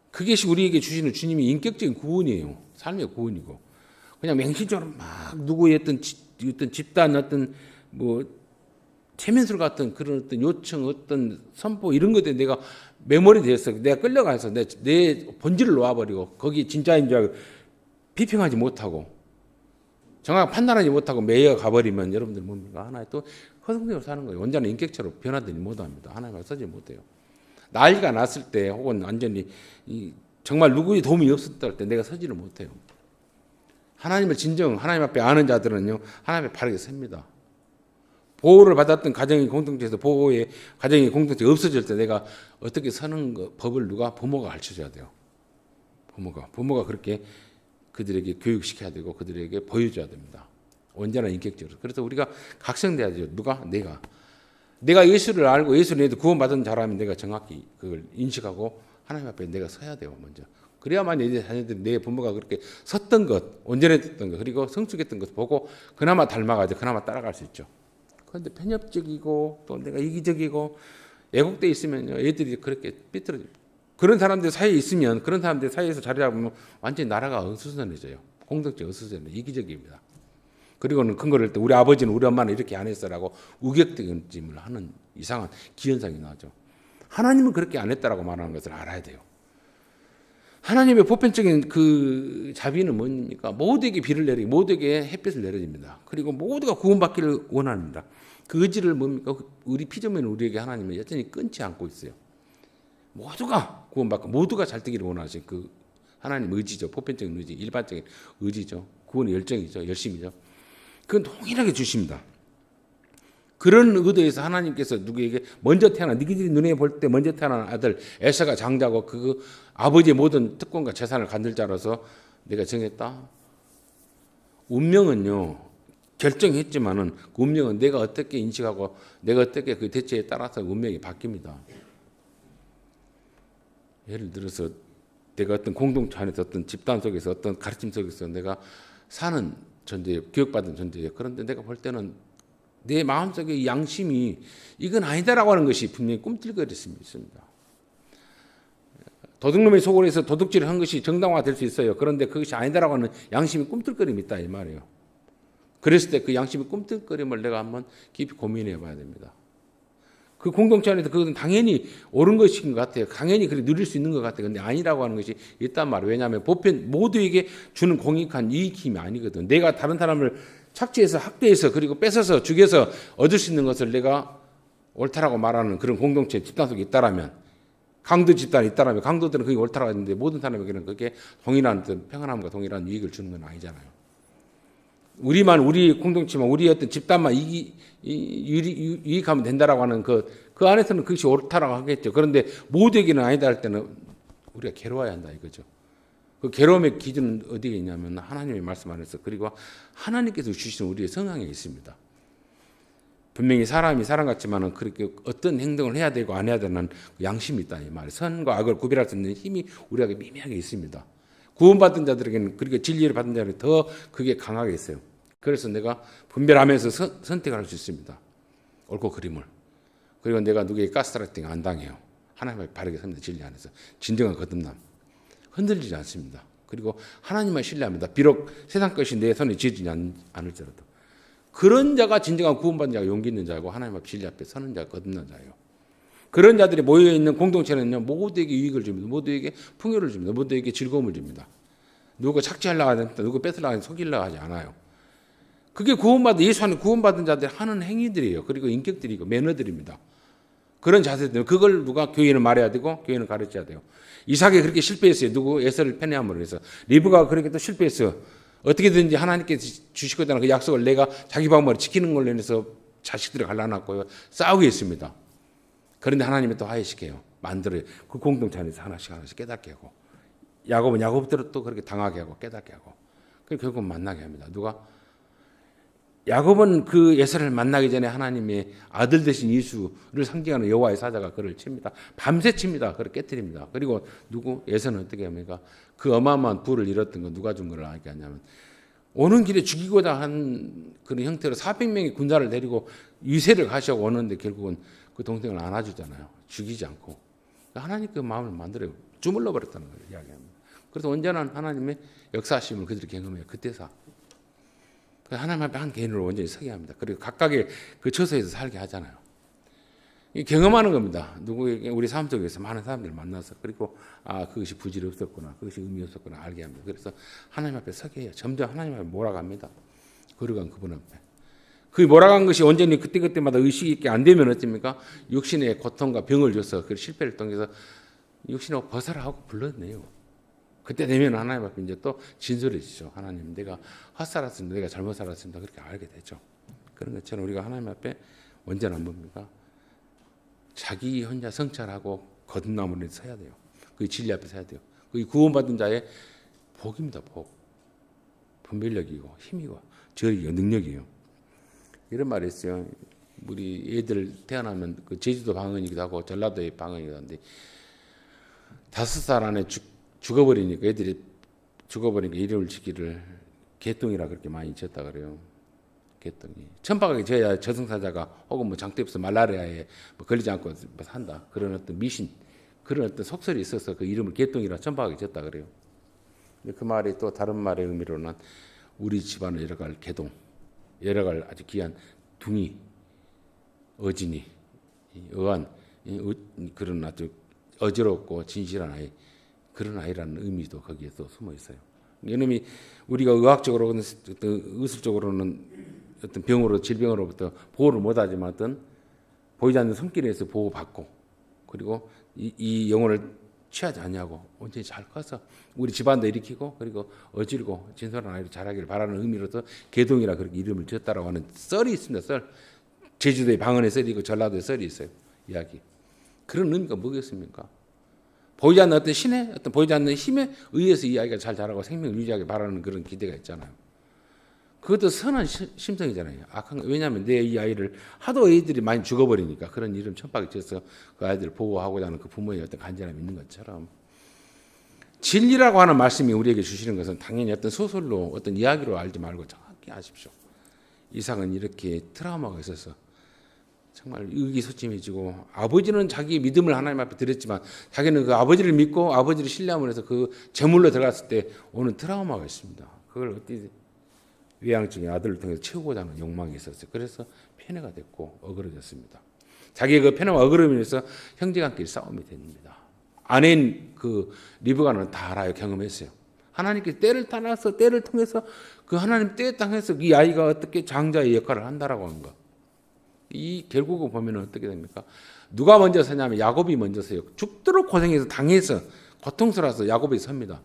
그것이 우리에게 주시는 주님이 인격적인 구원이에요. 삶의 구원이고 그냥 맹신적으로 막 누구의 어떤 집단 어떤 뭐 최면술 같은 그런 어떤 요청, 어떤 선포 이런 것들이 내가 메모리 되었어. 내가 끌려가서 내 본질을 놓아버리고 거기 진짜인 줄 알고 비평하지 못하고 정확히 판단하지 못하고 매여 가버리면 여러분들 뭡니까? 하나의 또 허송세월 사는 거예요. 온전한 인격체로 변화되지 못합니다. 하나님을 쓰지 못해요. 난리가 났을 때 혹은 완전히 정말 누구의 도움이 없었다 할 때 내가 서지를 못해요. 하나님을 진정 하나님 앞에 아는 자들은요 하나님 앞에 바르게 섭니다. 보호를 받았던 가정의 공동체에서 보호의 가정의 공동체 없어질 때 내가 어떻게 서는 법을 누가 부모가 가르쳐줘야 돼요. 부모가 그렇게 그들에게 교육시켜야 되고 그들에게 보여줘야 됩니다. 온전한 인격적으로. 그래서 우리가 각성돼야죠. 누가? 내가 예수를 알고 예수를 해도 구원받은 자라면 내가 정확히 그걸 인식하고 하나님 앞에 내가 서야 돼요. 먼저. 그래야만 이제 자녀들이 내 부모가 그렇게 섰던 것, 온전했던 것, 그리고 성숙했던 것을 보고 그나마 닮아가지고 그나마 따라갈 수 있죠. 그런데 편협적이고 또 내가 이기적이고 애국돼 있으면요, 애들이 그렇게 삐뚤어져요. 그런 사람들 사이에 있으면 그런 사람들 사이에서 자리 잡으면 완전히 나라가 어수선해져요. 공동체 어수선해 이기적입니다. 그리고는 근거를 때 우리 아버지는 우리 엄마는 이렇게 안 했어라고 우격등짐을 하는 이상한 기현상이 나죠. 하나님은 그렇게 안 했다라고 말하는 것을 알아야 돼요. 하나님의 보편적인 그 자비는 뭡니까? 모두에게 비를 내리고 모두에게 햇빛을 내려줍니다. 그리고 모두가 구원받기를 원합니다. 그 의지를 뭡니까? 우리 피조물 우리에게 하나님은 여전히 끊지 않고 있어요. 모두가 구원받고 모두가 잘 되기를 원하신 그 하나님 의지죠. 보편적인 의지, 일반적인 의지죠. 구원의 열정이죠. 열심이죠. 그건 동일하게 주십니다. 그런 의도에서 하나님께서 누구에게 먼저 태어난 너희들이 눈에 볼 때 먼저 태어난 아들 에서가 장자고 그 아버지의 모든 특권과 재산을 갖는 자로서 내가 정했다. 운명은요 결정했지만은 그 운명은 내가 어떻게 인식하고 내가 어떻게 그 대처에 따라서 운명이 바뀝니다. 예를 들어서 내가 어떤 공동체 안에서 어떤 집단 속에서 어떤 가르침 속에서 내가 사는 존재예요. 교육받은 존재예요. 그런데 내가 볼 때는 내 마음속의 양심이 이건 아니다라고 하는 것이 분명히 꿈틀거릴 수 있습니다. 도둑놈의 소굴에서 도둑질을 한 것이 정당화될 수 있어요. 그런데 그것이 아니다라고 하는 양심이 꿈틀거림이 있다 이 말이에요. 그랬을 때 그 양심의 꿈틀거림을 내가 한번 깊이 고민해 봐야 됩니다. 그 공동체 안에서 그것은 당연히 옳은 것인 것 같아요. 당연히 그렇게 누릴 수 있는 것 같아요. 그런데 아니라고 하는 것이 있단 말이에요. 왜냐하면 보편 모두에게 주는 공익한 이익힘이 아니거든. 내가 다른 사람을 착취해서 학대해서 그리고 뺏어서 죽여서 얻을 수 있는 것을 내가 옳다라고 말하는 그런 공동체 집단 속에 있다라면 강도 집단이 있다라면 강도들은 그게 옳다라고 했는데 모든 사람에게는 그게 동일한 평안함과 동일한 이익을 주는 건 아니잖아요. 우리 공동체만 우리 어떤 집단만 유익하면 된다라고 하는 그 안에서는 그것이 옳다라고 하겠죠. 그런데 모두에게는 아니다 할 때는 우리가 괴로워야 한다 이거죠. 그 괴로움의 기준은 어디에 있냐면 하나님의 말씀 안에서 그리고 하나님께서 주신 우리의 성향에 있습니다. 분명히 사람이 사람 같지만은 그렇게 어떤 행동을 해야 되고 안 해야 되는 양심이 있다 이 말이에요. 선과 악을 구별할 수 있는 힘이 우리에게 미미하게 있습니다. 구원받은 자들에게는 그리고 진리를 받은 자들은 더 그게 강하게 있어요. 그래서 내가 분별하면서 선택할 수 있습니다. 옳고 그름을. 그리고 내가 누구에게 가스라이팅 안 당해요. 하나님을 바르게 섭니다. 진리 안에서. 진정한 거듭남. 흔들리지 않습니다. 그리고 하나님만 신뢰합니다. 비록 세상 것이 내 손에 쥐지 않을지라도. 그런 자가 진정한 구원받은 자가 용기 있는 자고 하나님 앞 진리 앞에 서는 자가 거듭난 자예요. 그런 자들이 모여있는 공동체는요. 모두에게 유익을 줍니다. 모두에게 풍요를 줍니다. 모두에게 즐거움을 줍니다. 누구 착취하려고 하지 않습니다. 누구 뺏으려고 하지 속이려고 하지 않아요. 그게 구원받은 예수 안에 구원받은 자들이 하는 행위들이에요. 그리고 인격들이고 매너들입니다. 그런 자세들 그걸 누가 교회는 말해야 되고 교회는 가르쳐야 돼요. 이삭이 그렇게 실패했어요. 누구 에서를 편애함으로 해서 리브가 그렇게 또 실패했어요. 어떻게든지 하나님께서 주시고자 그 약속을 내가 자기 방법으로 지키는 걸로 인해서 자식들을 갈라놨고 싸우게 했습니다. 그런데 하나님이 또 화해시켜요. 만들어요. 그 공동체 안에서 하나씩 깨닫게 하고 야곱은 야곱대로 또 그렇게 당하게 하고 깨닫게 하고 그리고 결국 만나게 합니다. 누가? 야곱은 그 에서를 만나기 전에 하나님의 아들 되신 예수를 상징하는 여호와의 사자가 그를 칩니다. 밤새 칩니다. 그를 깨뜨립니다. 그리고 누구? 에서는 어떻게 합니까? 그 어마어마한 부를 잃었던 거 누가 준 걸 알게 하냐면 오는 길에 죽이고자 한 그런 형태로 400명의 군사를 데리고 유세를 가시고 오는데 결국은 그 동생을 안아주잖아요. 죽이지 않고. 하나님 그 마음을 만들어요. 주물러 버렸다는 걸 이야기합니다. 그래서 온전한 하나님의 역사하심을 그들이 경험해요. 그때서. 하나님 앞에 한 개인으로 온전히 서게 합니다. 그리고 각각의 그 처소에서 살게 하잖아요. 이 경험하는 겁니다. 누구에게 우리 삶 속에서 많은 사람들을 만나서 그리고 그것이 부질이 없었구나, 그것이 의미 없었구나 알게 합니다. 그래서 하나님 앞에 서게 해요. 점점 하나님 앞에 몰아갑니다. 걸어간 그분 앞에. 그 몰아간 것이 온전히 그때그때마다 의식이 있게 안 되면 어떻습니까? 육신의 고통과 병을 줘서 그 실패를 통해서 육신하고 벗어라 하고 불러내요. 그때 되면 하나님 앞에 이제 또 진솔해지죠. 하나님, 내가 헛살았습니다. 내가 잘못 살았습니다. 그렇게 알게 되죠. 그런 것처럼 우리가 하나님 앞에 언제나 뭡니까? 자기 혼자 성찰하고 거듭남으로 서야 돼요. 그 진리 앞에 서야 돼요. 그 구원받은 자의 복입니다. 복. 분별력이고 힘이고 저력이고 능력이에요. 이런 말이 있어요. 우리 애들 태어나면 그 제주도 방언이기도 하고 전라도의 방언이기도 한데 5살 안에 죽어버리니까 애들이 죽어버리니까 이름을 짓기를 개똥이라 그렇게 많이 지었다 그래요. 개똥이. 천박하게 져야 저승사자가 혹은 뭐 장대에서 말라리아에 뭐 걸리지 않고 산다. 그런 어떤 미신, 그런 어떤 속설이 있어서 그 이름을 개똥이라 천박하게 지었다 그래요. 근데 그 말이 또 다른 말의 의미로는 우리 집안을 열어갈 개동, 열어갈 아주 귀한 둥이, 어진이, 어한, 그런 아주 어지럽고 진실한 아이, 그런 아이라는 의미도 거기에 또 숨어 있어요. 이놈이 우리가 의학적으로 어떤 의술적으로는 어떤 병으로 질병으로부터 보호를 못하지만 어떤 보이지 않는 손길에서 보호받고 그리고 이 영혼을 취하지 않냐고 온전히 잘 커서 우리 집안도 일으키고 그리고 어질고 진솔한 아이를 자라기를 바라는 의미로서 개동이라 그렇게 이름을 지었다라고 하는 썰이 있습니다. 썰. 제주도의 방언의 썰이 있고 전라도의 썰이 있어요. 이야기. 그런 의미가 뭐겠습니까? 보이지 않는 어떤 신의 어떤 보이지 않는 힘에 의해서 이 아이가 잘 자라고 생명을 유지하게 바라는 그런 기대가 있잖아요. 그것도 선한 심성이잖아요. 악한 거. 왜냐하면 내 이 아이를 하도 애들이 많이 죽어버리니까 그런 이름 천박이 지어서 그 아이들을 보호하고자 하는 그 부모의 어떤 간절함이 있는 것처럼 진리라고 하는 말씀이 우리에게 주시는 것은 당연히 어떤 소설로 어떤 이야기로 알지 말고 정확히 아십시오. 이삭은 이렇게 트라우마가 있어서 정말 의기소침해지고 아버지는 자기 믿음을 하나님 앞에 드렸지만 자기는 그 아버지를 믿고 아버지를 신뢰함으로 해서 그 제물로 들어갔을 때 오는 트라우마가 있습니다. 그걸 어떻게 외향적인 아들을 통해서 채우고자 하는 욕망이 있었어요. 그래서 패배가 됐고 어그러졌습니다. 자기의 그 패배와 어그러움에 의해서 형제간끼리 싸움이 됩니다. 아내인 그 리브가는 다 알아요. 경험했어요. 하나님께 때를 따라서 때를 통해서 그 하나님 때에 땅에서 이 아이가 어떻게 장자의 역할을 한다라고 하는 거. 이 결국은 보면 어떻게 됩니까? 누가 먼저 서냐면 야곱이 먼저 서요. 죽도록 고생해서 당해서 고통스러워서 야곱이 섭니다.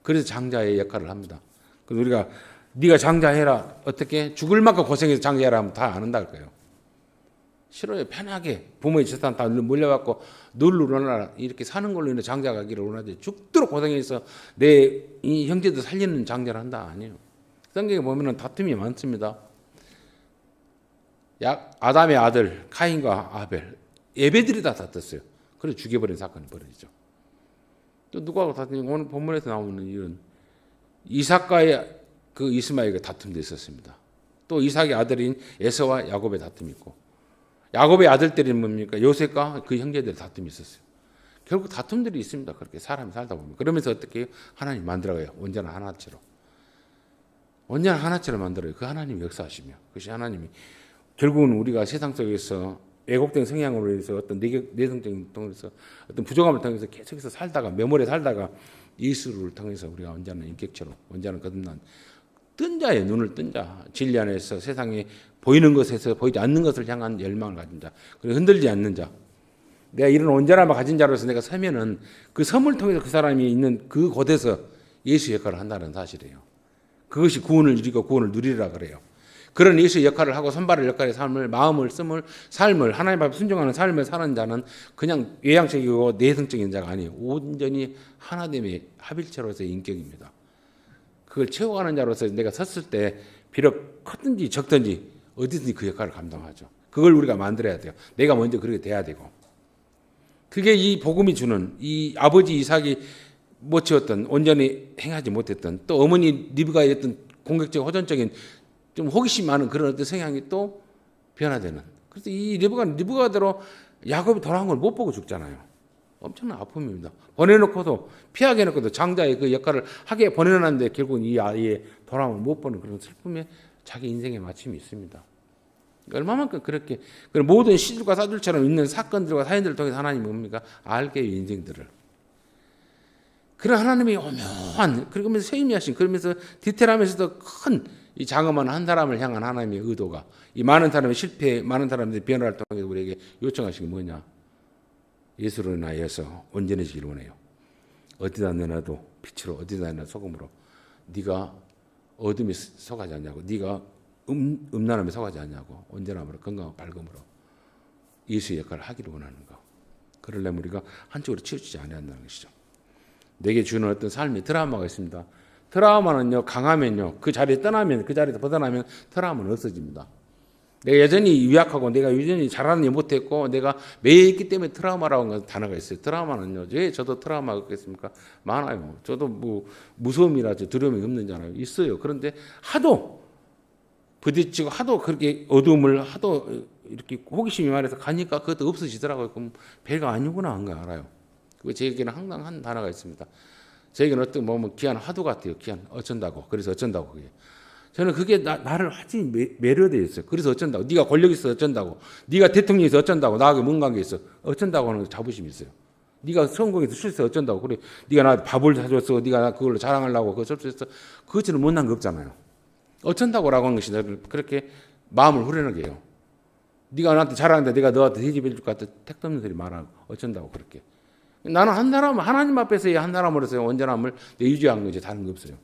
그래서 장자의 역할을 합니다. 그래서 우리가 네가 장자해라. 어떻게 죽을 만큼 고생해서 장자해라 하면 다 안 한다 할 거예요. 싫어요. 편하게 부모의 재산 다 물려받고 널루러나 이렇게 사는 걸로 인해 장자가 가기를 원하지 죽도록 고생해서 내 이 형제도 살리는 장자를 한다 아니에요. 성경에 보면은 다툼이 많습니다. 아담의 아들 카인과 아벨 예배들이 다 다퉜어요. 그래서 죽여버린 사건이 벌어지죠. 또 누구하고 다투냐? 오늘 본문에서 나오는 이런 이삭과의 그 이스마엘과 다툼도 있었습니다. 또 이삭의 아들인 에서와 야곱의 다툼이 있고 야곱의 아들들이 뭡니까? 요셉과 그 형제들의 다툼이 있었어요. 결국 다툼들이 있습니다. 그렇게 사람이 살다 보면. 그러면서 어떻게 해요? 하나님 만들어가요. 온전한 하나처럼. 온전한 하나처럼 만들어요. 그 하나님이 역사하시며 그것이 하나님이 결국은 우리가 세상 속에서 왜곡된 성향으로 인해서 어떤 내성적인 통해서 어떤 부족함을 통해서 계속해서 살다가 메모리에 살다가 예수를 통해서 우리가 언제나 인격처럼 언제나 거듭난 뜬 자의 눈을 뜬 자, 진리 안에서 세상에 보이는 것에서 보이지 않는 것을 향한 열망을 가진 자, 그리고 흔들리지 않는 자. 내가 이런 온전함을 가진 자로서 내가 서면은 그 섬을 통해서 그 사람이 있는 그 곳에서 예수 역할을 한다는 사실이에요. 그것이 구원을 이루고 구원을 누리라 그래요. 그런 예수의 역할을 하고 선발의 역할의 삶을 마음을 삶을 하나님 앞에 순종하는 삶을 사는 자는 그냥 외향적이고 내성적인 자가 아니에요. 온전히 하나됨의 합일체로서의 인격입니다. 그걸 채워가는 자로서 내가 섰을 때 비록 컸든지 적든지 어디든지 그 역할을 감당하죠. 그걸 우리가 만들어야 돼요. 내가 먼저 그렇게 돼야 되고. 그게 이 복음이 주는 이 아버지 이삭이 못 채웠던 온전히 행하지 못했던 또 어머니 리브가의 어떤 공격적 호전적인 좀 호기심 많은 그런 어떤 성향이 또 변화되는. 그래서 이 리브가대로 야곱이 돌아온 걸 못 보고 죽잖아요. 엄청난 아픔입니다. 보내놓고도 피하게 해놓고도 장자의 그 역할을 하게 보내놨는데 결국은 이 아이의 돌아옴을 못 보는 그런 슬픔에 자기 인생의 마침이 있습니다. 얼마만큼 그렇게 모든 시들과 사들처럼 있는 사건들과 사연들을 통해서 하나님이 뭡니까? 알게 해요, 인생들을. 그런 하나님이 오묘한, 그러면서 세미하신, 그러면서 디테일하면서도 큰 이 장엄한 한 사람을 향한 하나님의 의도가, 이 많은 사람의 실패, 많은 사람들의 변화를 통해서 우리에게 요청하신 게 뭐냐? 예수로 인하여서 온전해지기를 원해요. 어디다 내놔도 빛으로, 어디다 내놔도 소금으로. 네가 어둠에 속하지 않냐고, 네가 음란함에 속하지 않냐고, 온전함으로, 건강하고 밝음으로 예수의 역할을 하기를 원하는 거. 그러려면 우리가 한쪽으로 치우치지 않아야 한다는 것이죠. 내게 주는 어떤 삶의 드라마가 있습니다. 드라마는요, 강하면요, 그 자리에 떠나면, 그 자리에서 벗어나면 드라마는 없어집니다. 내가 여전히 유약하고, 내가 여전히 잘하는 일 못했고, 내가 매여 있기 때문에 트라우마라고 하는 단어가 있어요. 트라우마는요, 왜 저도 트라우마가 있겠습니까? 많아요. 저도 뭐 무서움이라든지 두려움이 없는잖아요. 있어요. 그런데 하도 부딪히고 하도 그렇게 어둠을 하도 이렇게 호기심이 많아서 가니까 그것도 없어지더라고요. 그럼 배가 아니구나 한 거 알아요. 그리고 제게는 항상 한 단어가 있습니다. 저에게는 어떤 보면 귀한 화두 같아요. 귀한 어쩐다고. 그래서 어쩐다고 그게. 저는 그게 나를 하지 매료되어 있어요. 그래서 어쩐다고. 네가 권력 있어 어쩐다고. 네가 대통령이 있어 어쩐다고. 나하고 뭔 관계 있어. 어쩐다고 하는 자부심이 있어요. 네가 성공해서 실수해 어쩐다고. 그래. 네가 나한테 밥을 사줬어. 네가 나 그걸로 자랑하려고 그거 접수했어. 그것처럼 못난 거 없잖아요. 어쩐다고라고 하는 것이 나를 그렇게 마음을 후련하게 해요. 네가 나한테 자랑하는데 내가 너한테 대접해 줄 것 같아. 택도 없는 소리 말하고 어쩐다고 그렇게. 나는 한 사람, 하나님 앞에서의 한 사람으로서의 온전함을 유지한 거지 다른 거 없어요.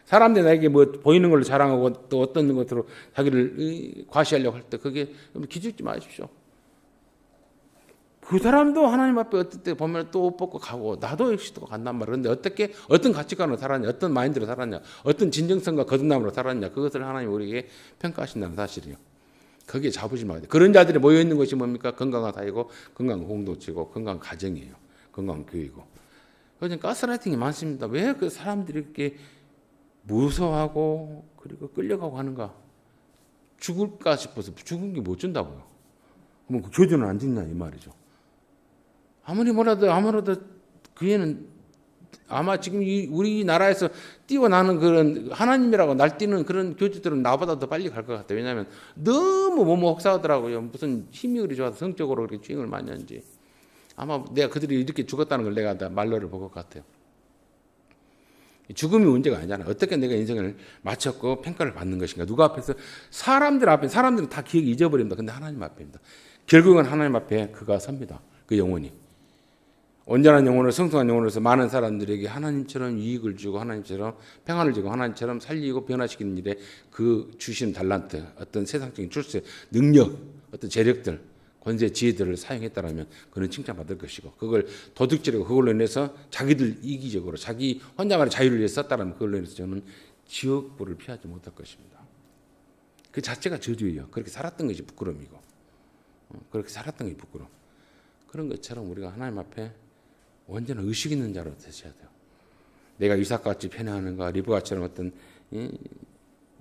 사람들이 나에게 뭐 보이는 걸로 자랑하고 또 어떤 것으로 자기를 과시하려고 할 때 그게 기죽지 마십시오. 그 사람도 하나님 앞에 어떨 때 보면 또 옷 벗고 가고 나도 역시 또 간단 말이에요. 그런데 어떻게 어떤 가치관으로 살았냐, 어떤 마인드로 살았냐, 어떤 진정성과 거듭남으로 살았냐, 그것을 하나님 우리에게 평가하신다는 사실이에요. 거기에 자부심을 하죠. 그런 자들이 모여 있는 것이 뭡니까? 건강한 사회고, 건강한 공동체고, 건강한 가정이에요. 건강한 교회고. 그래서 가스라이팅이 많습니다. 왜 그 사람들이 이렇게 무서워하고 그리고 끌려가고 하는가? 죽을까 싶어서 죽은 게 못 준다고요. 그럼 그 교주는 안 죽냐 이 말이죠. 아무리 뭐라도 그 애는 아마 지금 우리나라에서 뛰어나는 그런 하나님이라고 날뛰는 그런 교주들은 나보다 더 빨리 갈 것 같아요. 왜냐하면 너무 혹사하더라고요. 무슨 힘이 그리 좋아서 성적으로 그렇게 주행을 많이 하는지. 아마 내가 그들이 이렇게 죽었다는 걸 내가 다 말로를 볼 것 같아요. 죽음이 문제가 아니잖아요. 어떻게 내가 인생을 마쳤고 평가를 받는 것인가. 누가 앞에서 사람들 앞에 사람들은 다 기억 잊어버립니다. 근데 하나님 앞에입니다. 결국은 하나님 앞에 그가 섭니다. 그 영혼이. 온전한 영혼으로 성숙한 영혼으로서 많은 사람들에게 하나님처럼 유익을 주고 하나님처럼 평안을 주고 하나님처럼 살리고 변화시키는 일에 그 주신 달란트, 어떤 세상적인 출세, 능력, 어떤 재력들, 권세, 지혜들을 사용했다라면 그는 칭찬받을 것이고 그걸 도둑질하고 그걸로 인해서 자기들 이기적으로 자기 혼자만의 자유를 위해 썼다라면 그걸로 인해서 저는 지옥불을 피하지 못할 것입니다. 그 자체가 저주예요. 그렇게 살았던 것이 부끄러움이고 그렇게 살았던 게 부끄러움. 그런 것처럼 우리가 하나님 앞에 완전한 의식 있는 자로 되셔야 돼요. 내가 이삭같이 편애하는가, 리브가처럼 어떤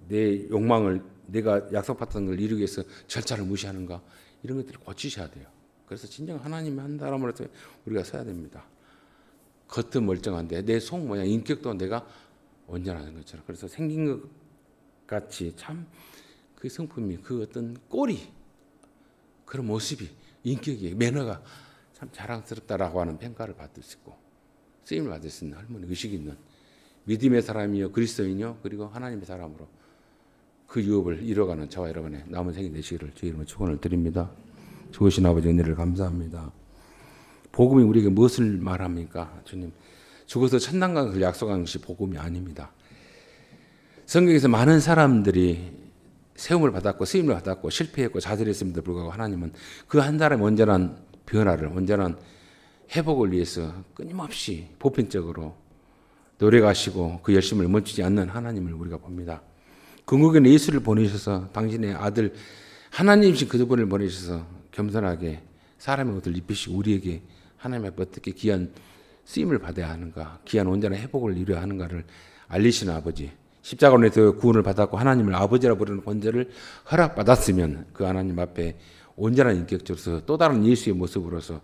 내 욕망을 내가 약속받던 걸 이루기 위해서 절차를 무시하는가, 이런 것들을 고치셔야 돼요. 그래서 진정 하나님의 한 사람으로서 우리가 서야 됩니다. 겉은 멀쩡한데 내 속 모양, 인격도 내가 온전한 것처럼. 그래서 생긴 것 같이 참 그 성품이 그 어떤 꼴이, 그런 모습이, 인격이, 매너가 참 자랑스럽다라고 하는 평가를 받을 수 있고 쓰임을 받을 수 있는 할머니, 의식 있는 믿음의 사람이요, 그리스도인이요, 그리고 하나님의 사람으로 그 유업을 이뤄가는 저와 여러분의 남은 생이 되시기를 주의 이름으로 축원을 드립니다. 좋으신 아버지 은혜를 감사합니다. 복음이 우리에게 무엇을 말합니까? 주님, 죽어서 천당 가는 것을 약속한 것이 복음이 아닙니다. 성경에서 많은 사람들이 세움을 받았고 쓰임을 받았고 실패했고 좌절했음에도 불구하고 하나님은 그 한 사람의 온전한 변화를, 온전한 회복을 위해서 끊임없이 보편적으로 노력하시고 그 열심을 멈추지 않는 하나님을 우리가 봅니다. 궁극에는 예수를 보내셔서 당신의 아들 하나님이신 그분을 보내셔서 겸손하게 사람의 옷을 입히시고 우리에게 하나님 앞에 어떻게 귀한 쓰임을 받아야 하는가, 귀한 온전한 회복을 이루어야 하는가를 알리시는 아버지, 십자가로 인해서 구원을 받았고 하나님을 아버지라 부르는 권세를 허락받았으면 그 하나님 앞에 온전한 인격적으로서 또 다른 예수의 모습으로서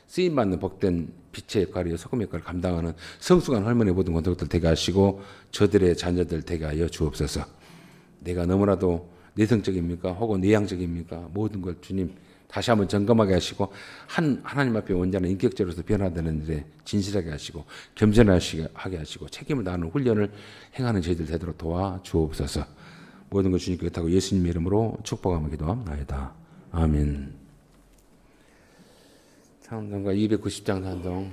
쓰임받는 복된 빛의 역할이요 소금의 역할을 감당하는 성숙한 할머니 모든 권속들 되게 하시고 저들의 자녀들 되게 하여 주옵소서. 내가 너무나도 내성적입니까? 혹은 내향적입니까? 모든 걸 주님 다시 한번 점검하게 하시고 하나님 앞에 온전한 인격자로서 변화되는 일에 진실하게 하시고 겸손하게 하시고 책임을 다하는 훈련을 행하는 저희들 되도록 도와주옵소서. 모든 것 주님께 의탁하고 예수님 이름으로 축복하며 기도합나이다. 아멘. 찬송가 290장 찬송